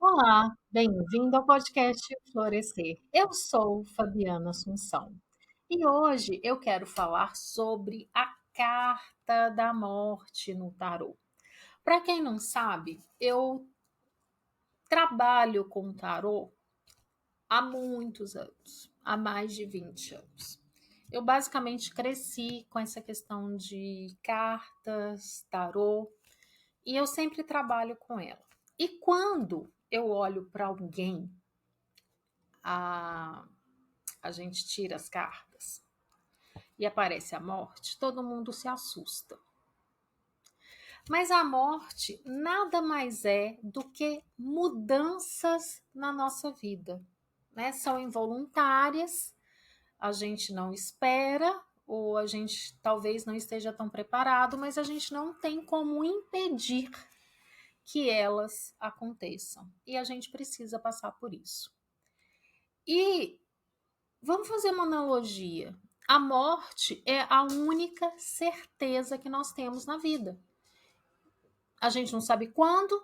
Olá, bem-vindo ao podcast Florescer. Eu sou Fabiana Assunção e hoje eu quero falar sobre a carta da morte no tarô. Para quem não sabe, eu trabalho com tarô há muitos anos, há mais de 20 anos. Eu basicamente cresci com essa questão de cartas, tarô, e eu sempre trabalho com ela. E quando eu olho para alguém, a, a gente tira as cartas e aparece a morte, todo mundo se assusta. Mas a morte nada mais é do que mudanças na nossa vida, né? São involuntárias, a gente não espera, ou a gente talvez não esteja tão preparado, mas a gente não tem como impedir que elas aconteçam. E a gente precisa passar por isso. E vamos fazer uma analogia. A morte é a única certeza que nós temos na vida. A gente não sabe quando,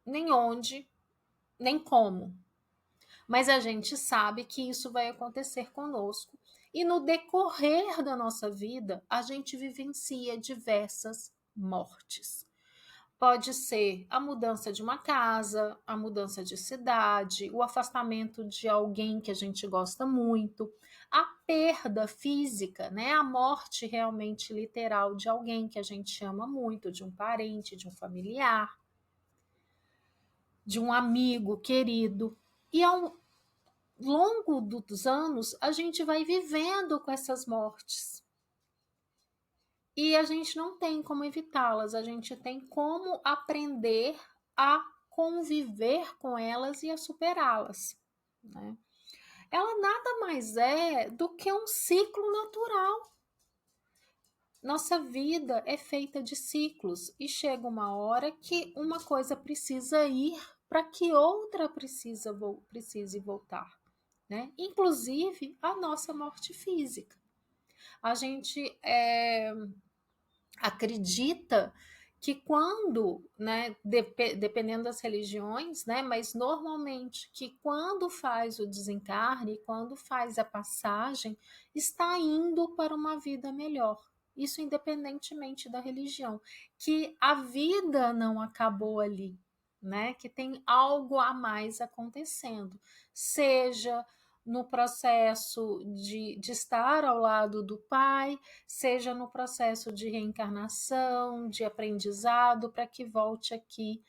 nem onde, nem como. Mas a gente sabe que isso vai acontecer conosco. E no decorrer da nossa vida, a gente vivencia diversas mortes. Pode ser a mudança de uma casa, a mudança de cidade, o afastamento de alguém que a gente gosta muito, a perda física, né? A morte realmente literal de alguém que a gente ama muito, de um parente, de um familiar, de um amigo querido. E ao longo dos anos, a gente vai vivendo com essas mortes. E a gente não tem como evitá-las, a gente tem como aprender a conviver com elas e a superá-las, né? Ela nada mais é do que um ciclo natural. Nossa vida é feita de ciclos e chega uma hora que uma coisa precisa ir para que outra precise voltar, né? Inclusive a nossa morte física. A gente acredita que quando, né, dependendo das religiões, né, mas normalmente que quando faz o desencarne, quando faz a passagem, está indo para uma vida melhor. Isso independentemente da religião, que a vida não acabou ali, né? Que tem algo a mais acontecendo, seja no processo de estar ao lado do pai, seja no processo de reencarnação, de aprendizado, para que volte aqui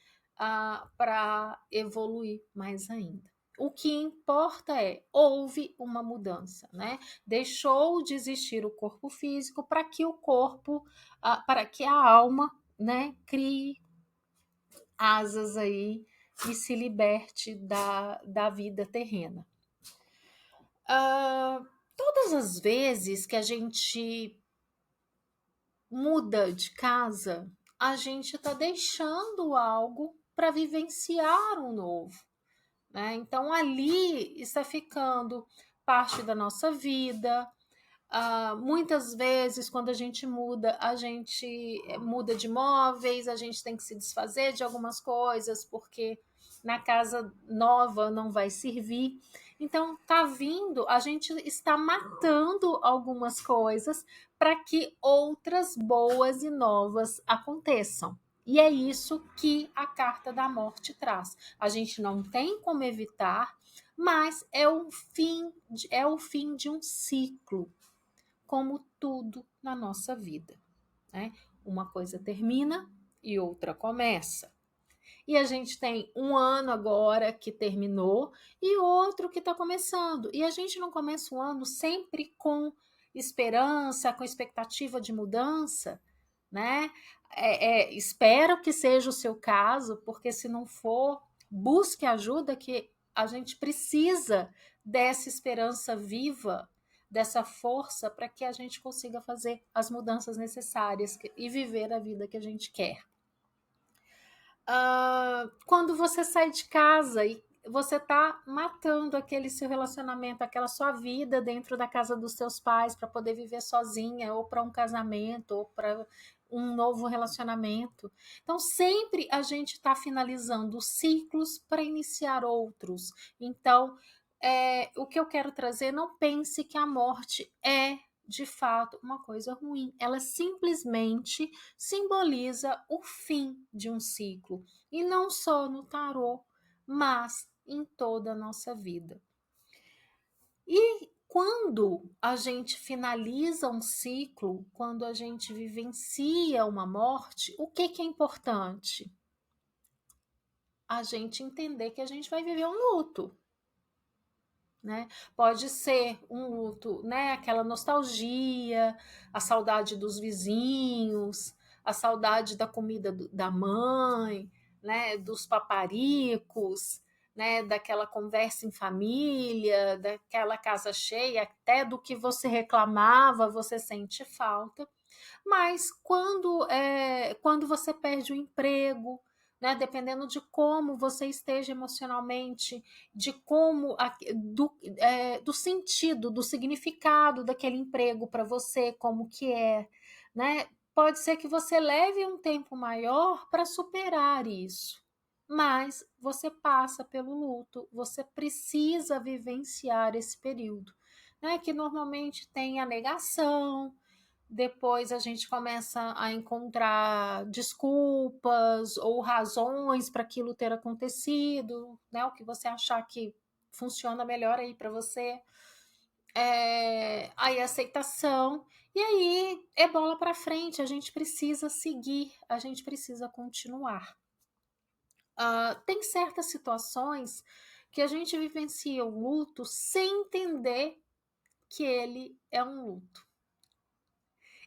para evoluir mais ainda. O que importa é, houve uma mudança, né? Deixou de existir o corpo físico para que o corpo, para que a alma, né, crie asas aí e se liberte da vida terrena. Todas as vezes que a gente muda de casa, a gente está deixando algo para vivenciar um novo, né? Então ali está ficando parte da nossa vida. Muitas vezes, quando a gente muda de móveis, a gente tem que se desfazer de algumas coisas, porque na casa nova não vai servir. Então, tá vindo, a gente está matando algumas coisas para que outras boas e novas aconteçam. E é isso que a carta da morte traz. A gente não tem como evitar, mas é o fim de um ciclo, como tudo na nossa vida, né? Uma coisa termina e outra começa. E a gente tem um ano agora que terminou e outro que está começando. E a gente não começa o ano sempre com esperança, com expectativa de mudança, né? Espero que seja o seu caso, porque se não for, busque ajuda, que a gente precisa dessa esperança viva, dessa força para que a gente consiga fazer as mudanças necessárias e viver a vida que a gente quer. Quando você sai de casa você está matando aquele seu relacionamento, aquela sua vida dentro da casa dos seus pais para poder viver sozinha, ou para um casamento, ou para um novo relacionamento. Então, sempre a gente está finalizando ciclos para iniciar outros. Então, o que eu quero trazer, não pense que a morte é de fato uma coisa ruim. Ela simplesmente simboliza o fim de um ciclo. E não só no tarô, mas em toda a nossa vida. E quando a gente finaliza um ciclo, quando a gente vivencia uma morte, o que é importante? A gente entender que a gente vai viver um luto. Né? Pode ser um luto, né? Aquela nostalgia, a saudade dos vizinhos, a saudade da comida da mãe, né? Dos paparicos, né? Daquela conversa em família, daquela casa cheia, até do que você reclamava, você sente falta. Mas quando você perde o emprego, né, dependendo de como você esteja emocionalmente, de como do sentido, do significado daquele emprego para você, como que é, né? Pode ser que você leve um tempo maior para superar isso, mas você passa pelo luto, você precisa vivenciar esse período, né? Que normalmente tem a negação. Depois a gente começa a encontrar desculpas ou razões para aquilo ter acontecido, né? O que você achar que funciona melhor aí para você. Aí aceitação. E aí é bola para frente, a gente precisa seguir, a gente precisa continuar. Tem certas situações que a gente vivencia o luto sem entender que ele é um luto.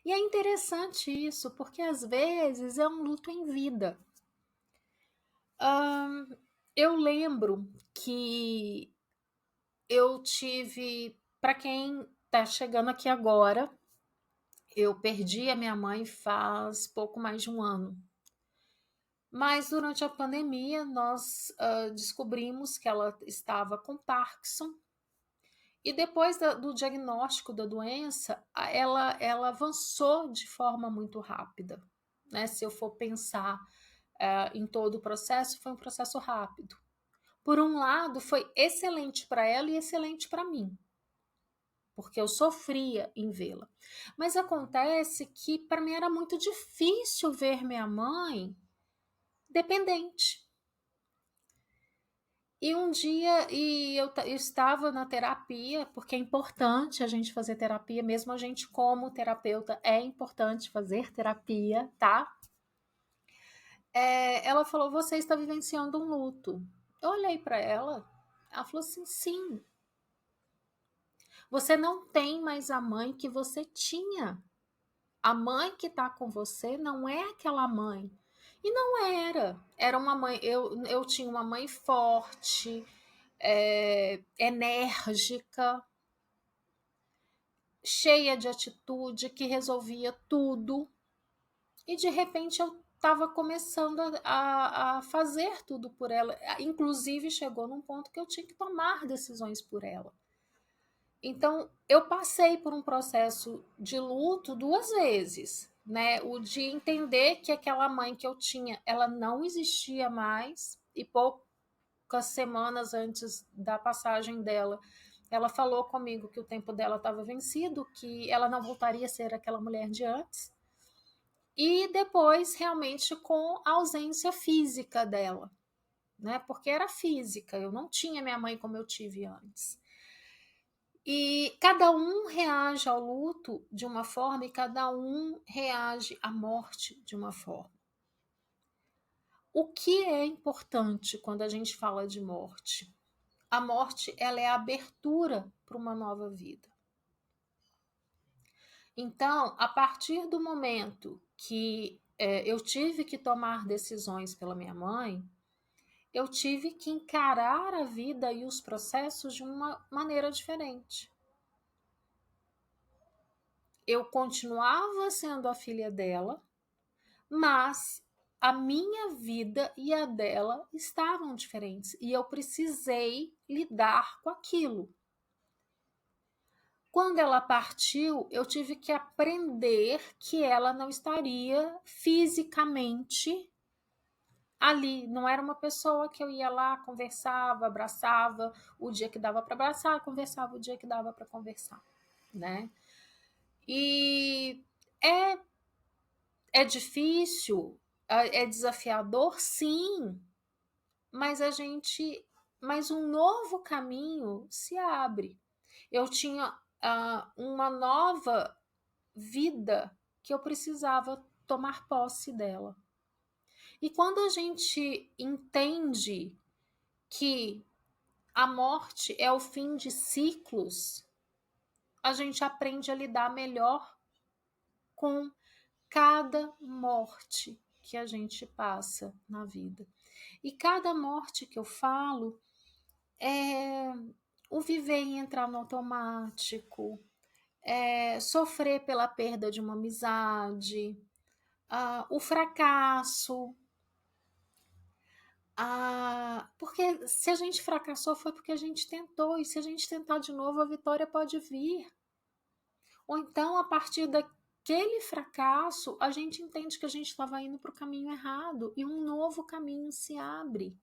E é interessante isso, porque às vezes é um luto em vida. Eu lembro que eu tive, para quem está chegando aqui agora, eu perdi a minha mãe faz pouco mais de um ano. Mas durante a pandemia nós descobrimos que ela estava com Parkinson. E depois do diagnóstico da doença, ela avançou de forma muito rápida. Né? Se eu for pensar em todo o processo, foi um processo rápido. Por um lado, foi excelente para ela e excelente para mim, porque eu sofria em vê-la. Mas acontece que para mim era muito difícil ver minha mãe dependente. E um dia eu estava na terapia, porque é importante a gente fazer terapia, mesmo a gente como terapeuta, é importante fazer terapia, tá? Ela falou, você está vivenciando um luto. Eu olhei para ela, ela falou assim, sim. Você não tem mais a mãe que você tinha. A mãe que está com você não é aquela mãe. E não era. Era uma mãe. Eu tinha uma mãe forte, enérgica, cheia de atitude, que resolvia tudo. E de repente eu estava começando a fazer tudo por ela. Inclusive chegou num ponto que eu tinha que tomar decisões por ela. Então, eu passei por um processo de luto 2 vezes, né? O de entender que aquela mãe que eu tinha, ela não existia mais, e poucas semanas antes da passagem dela, ela falou comigo que o tempo dela estava vencido, que ela não voltaria a ser aquela mulher de antes. E depois, realmente, com a ausência física dela, né? Porque era física, eu não tinha minha mãe como eu tive antes. E cada um reage ao luto de uma forma e cada um reage à morte de uma forma. O que é importante quando a gente fala de morte? A morte, ela é a abertura para uma nova vida. Então, a partir do momento que eu tive que tomar decisões pela minha mãe, eu tive que encarar a vida e os processos de uma maneira diferente. Eu continuava sendo a filha dela, mas a minha vida e a dela estavam diferentes e eu precisei lidar com aquilo. Quando ela partiu, eu tive que aprender que ela não estaria fisicamente ali. Não era uma pessoa que eu ia lá, conversava, abraçava o dia que dava para abraçar, conversava o dia que dava para conversar, né? E é difícil, é desafiador, sim, mas um novo caminho se abre. Eu tinha uma nova vida que eu precisava tomar posse dela. E quando a gente entende que a morte é o fim de ciclos, a gente aprende a lidar melhor com cada morte que a gente passa na vida. E cada morte que eu falo é o viver e entrar no automático, sofrer pela perda de uma amizade, o fracasso. Porque se a gente fracassou foi porque a gente tentou, e se a gente tentar de novo, a vitória pode vir. Ou então, a partir daquele fracasso, a gente entende que a gente estava indo para o caminho errado e um novo caminho se abre.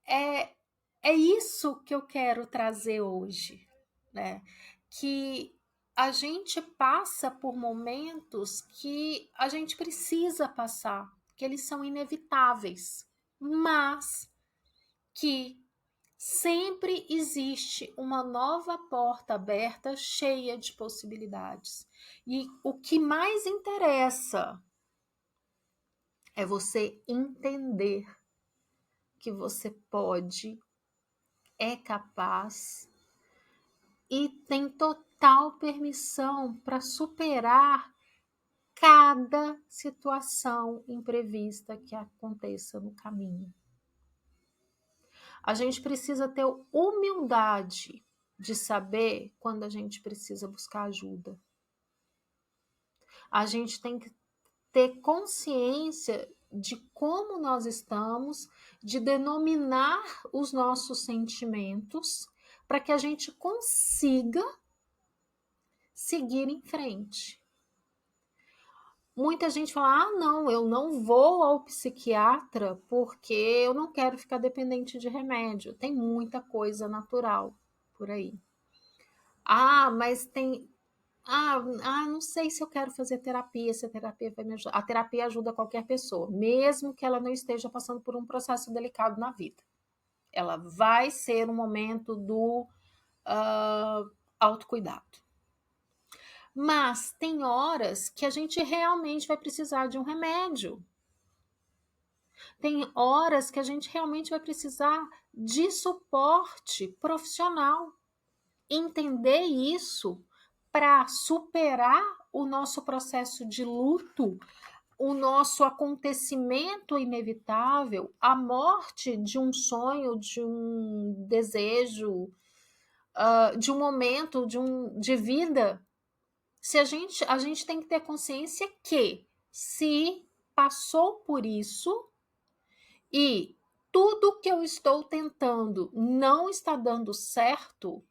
É isso que eu quero trazer hoje, né? Que a gente passa por momentos que a gente precisa passar, que eles são inevitáveis, mas que sempre existe uma nova porta aberta cheia de possibilidades. E o que mais interessa é você entender que você pode, é capaz e tem total permissão para superar cada situação imprevista que aconteça no caminho. A gente precisa ter humildade de saber quando a gente precisa buscar ajuda. A gente tem que ter consciência de como nós estamos, de denominar os nossos sentimentos, para que a gente consiga seguir em frente. Muita gente fala, não, eu não vou ao psiquiatra porque eu não quero ficar dependente de remédio. Tem muita coisa natural por aí. Mas tem... não sei se eu quero fazer terapia, se a terapia vai me ajudar. A terapia ajuda qualquer pessoa, mesmo que ela não esteja passando por um processo delicado na vida. Ela vai ser um momento do autocuidado. Mas tem horas que a gente realmente vai precisar de um remédio. Tem horas que a gente realmente vai precisar de suporte profissional. Entender isso para superar o nosso processo de luto, o nosso acontecimento inevitável, a morte de um sonho, de um desejo, de um momento, de vida. Se a gente tem que ter consciência que se passou por isso e tudo que eu estou tentando não está dando certo,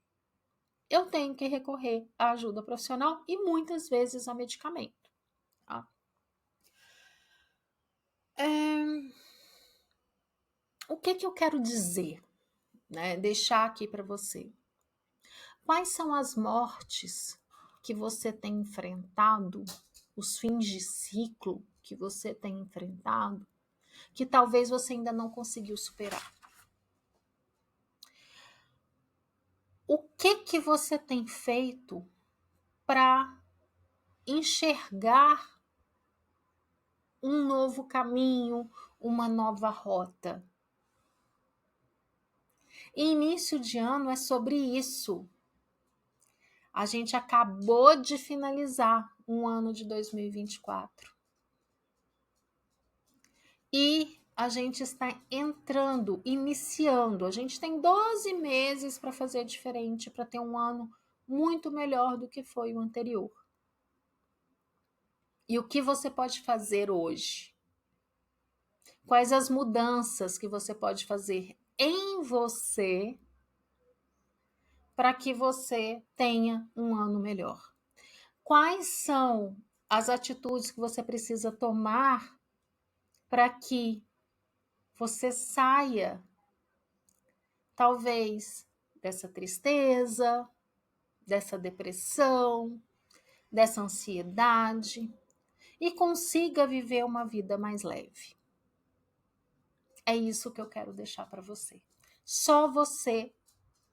eu tenho que recorrer à ajuda profissional e muitas vezes a medicamento. Tá? O que eu quero dizer? Né? Deixar aqui para você. Quais são as mortes que você tem enfrentado, os fins de ciclo que você tem enfrentado, que talvez você ainda não conseguiu superar? O que você tem feito para enxergar um novo caminho, uma nova rota? E início de ano é sobre isso. A gente acabou de finalizar um ano de 2024. E a gente está iniciando. A gente tem 12 meses para fazer diferente, para ter um ano muito melhor do que foi o anterior. E o que você pode fazer hoje? Quais as mudanças que você pode fazer em você para que você tenha um ano melhor? Quais são as atitudes que você precisa tomar para que você saia, talvez, dessa tristeza, dessa depressão, dessa ansiedade e consiga viver uma vida mais leve? É isso que eu quero deixar para você. Só você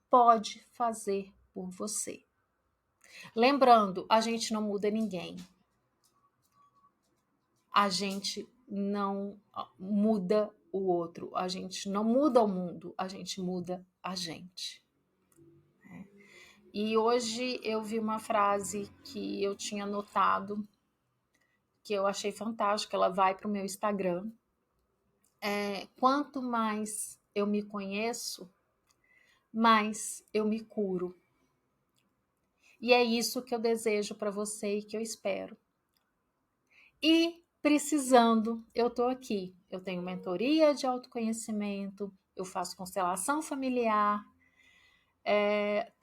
pode fazer por você. Lembrando, a gente não muda ninguém. A gente não muda o outro. A gente não muda o mundo. A gente muda a gente. E hoje eu vi uma frase que eu tinha notado, que eu achei fantástica. Ela vai para o meu Instagram. Quanto mais eu me conheço, mais eu me curo. E é isso que eu desejo para você e que eu espero. E precisando, eu estou aqui. Eu tenho mentoria de autoconhecimento, eu faço constelação familiar.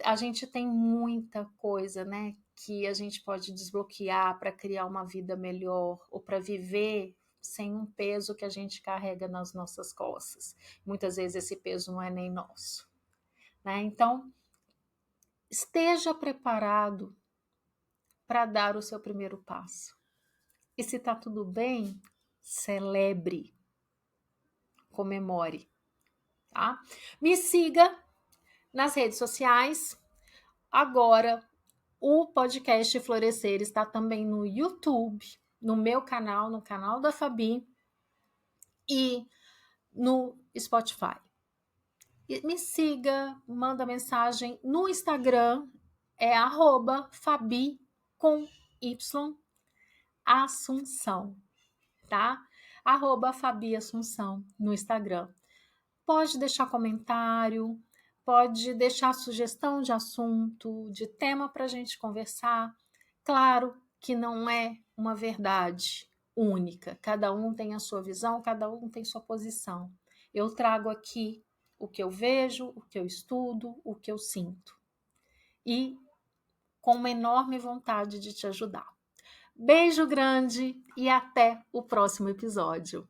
A gente tem muita coisa, né, que a gente pode desbloquear para criar uma vida melhor ou para viver sem um peso que a gente carrega nas nossas costas. Muitas vezes esse peso não é nem nosso, né? Então, esteja preparado para dar o seu primeiro passo. E se tá tudo bem, celebre, comemore, tá? Me siga nas redes sociais. Agora, o podcast Florescer está também no YouTube, no meu canal, no canal da Fabi e no Spotify. E me siga, manda mensagem no Instagram, é @Fabi com Y Assunção, tá? @Fabi Assunção no Instagram. Pode deixar comentário, pode deixar sugestão de assunto, de tema para a gente conversar. Claro que não é uma verdade única. Cada um tem a sua visão, cada um tem sua posição. Eu trago aqui o que eu vejo, o que eu estudo, o que eu sinto. E com uma enorme vontade de te ajudar. Beijo grande e até o próximo episódio.